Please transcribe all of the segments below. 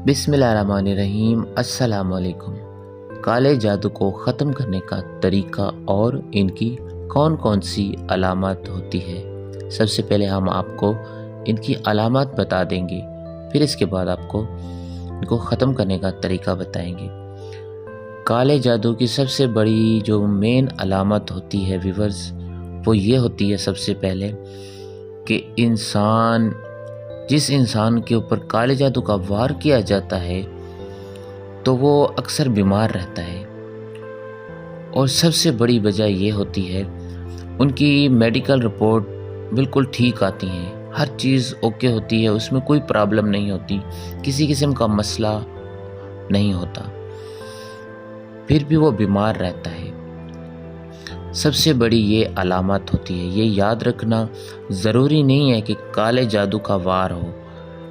بسم اللہ الرحمن الرحیم۔ السلام علیکم۔ کالے جادو کو ختم کرنے کا طریقہ اور ان کی کون کون سی علامات ہوتی ہے۔ سب سے پہلے ہم آپ کو ان کی علامات بتا دیں گے، پھر اس کے بعد آپ کو ان کو ختم کرنے کا طریقہ بتائیں گے۔ کالے جادو کی سب سے بڑی جو مین علامت ہوتی ہے ویورز، وہ یہ ہوتی ہے سب سے پہلے کہ جس انسان کے اوپر کالے جادو کا وار کیا جاتا ہے تو وہ اکثر بیمار رہتا ہے، اور سب سے بڑی وجہ یہ ہوتی ہے ان کی میڈیکل رپورٹ بالکل ٹھیک آتی ہیں، ہر چیز اوکے ہوتی ہے، اس میں کوئی پرابلم نہیں ہوتی، کسی قسم کا مسئلہ نہیں ہوتا، پھر بھی وہ بیمار رہتا ہے۔ سب سے بڑی یہ علامت ہوتی ہے۔ یہ یاد رکھنا ضروری نہیں ہے کہ کالے جادو کا وار ہو،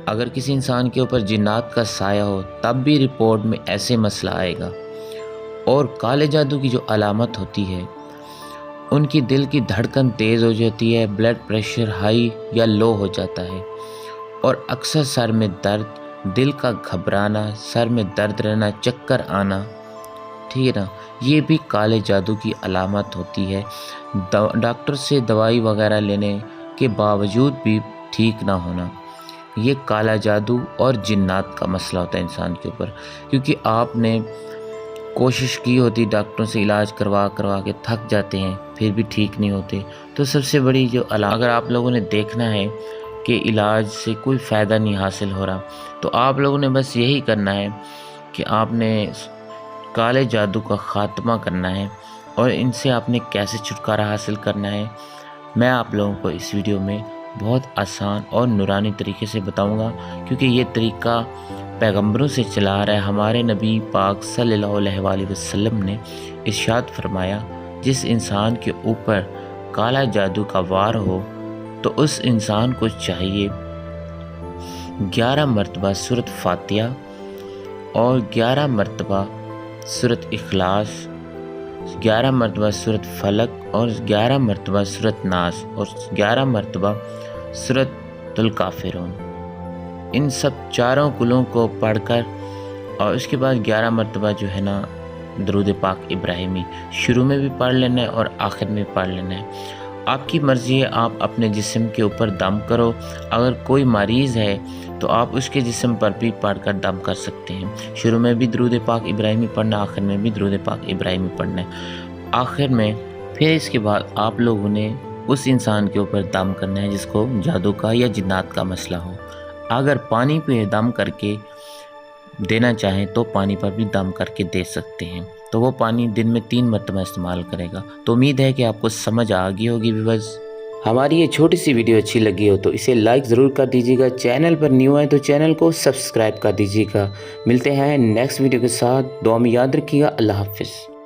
اگر کسی انسان کے اوپر جنات کا سایہ ہو تب بھی رپورٹ میں ایسے مسئلہ آئے گا۔ اور کالے جادو کی جو علامت ہوتی ہے، ان کی دل کی دھڑکن تیز ہو جاتی ہے، بلڈ پریشر ہائی یا لو ہو جاتا ہے، اور اکثر سر میں درد، دل کا گھبرانا، سر میں درد رہنا، چکر آنا، ٹھیک ہے نا، یہ بھی کالے جادو کی علامت ہوتی ہے۔ ڈاکٹر سے دوائی وغیرہ لینے کے باوجود بھی ٹھیک نہ ہونا، یہ کالا جادو اور جنات کا مسئلہ ہوتا ہے انسان کے اوپر، کیونکہ آپ نے کوشش کی ہوتی، ڈاکٹروں سے علاج کروا کے تھک جاتے ہیں، پھر بھی ٹھیک نہیں ہوتے۔ تو سب سے بڑی جو اگر آپ لوگوں نے دیکھنا ہے کہ علاج سے کوئی فائدہ نہیں حاصل ہو رہا، تو آپ لوگوں نے بس یہی کرنا ہے کہ آپ نے کالے جادو کا خاتمہ کرنا ہے، اور ان سے آپ نے کیسے چھٹکارا حاصل کرنا ہے میں آپ لوگوں کو اس ویڈیو میں بہت آسان اور نورانی طریقے سے بتاؤں گا، کیونکہ یہ طریقہ پیغمبروں سے چلا آ رہا ہے۔ ہمارے نبی پاک صلی اللہ علیہ وآلہ وسلم نے ارشاد فرمایا، جس انسان کے اوپر کالا جادو کا وار ہو تو اس انسان کو چاہیے 11 مرتبہ سورۃ فاتحہ اور 11 مرتبہ سورۃ اخلاص، 11 مرتبہ سورۃ فلق اور 11 مرتبہ سورۃ ناس اور 11 مرتبہ سورۃ الکافرون، ان سب چاروں کلوں کو پڑھ کر، اور اس کے بعد 11 مرتبہ جو ہے نا درود پاک ابراہیمی شروع میں بھی پڑھ لینا ہے اور آخر میں بھی پڑھ لینا ہے۔ آپ کی مرضی ہے، آپ اپنے جسم کے اوپر دم کرو، اگر کوئی مریض ہے تو آپ اس کے جسم پر بھی پڑھ کر دم کر سکتے ہیں۔ شروع میں بھی درود پاک ابراہیمی پڑھنا، آخر میں بھی درود پاک ابراہیمی پڑھنا ہے۔ آخر میں پھر اس کے بعد آپ لوگوں نے اس انسان کے اوپر دم کرنا ہے جس کو جادو کا یا جنات کا مسئلہ ہو۔ اگر پانی پہ دم کر کے دینا چاہیں تو پانی پر بھی دم کر کے دے سکتے ہیں، تو وہ پانی دن میں 3 مرتبہ استعمال کرے گا۔ تو امید ہے کہ آپ کو سمجھ آ گئی ہوگی ویورز۔ ہماری یہ چھوٹی سی ویڈیو اچھی لگی ہو تو اسے لائک ضرور کر دیجیے گا، چینل پر نیو ہے تو چینل کو سبسکرائب کر دیجیے گا۔ ملتے ہیں نیکسٹ ویڈیو کے ساتھ، دعا میں یاد رکھیے گا۔ اللہ حافظ۔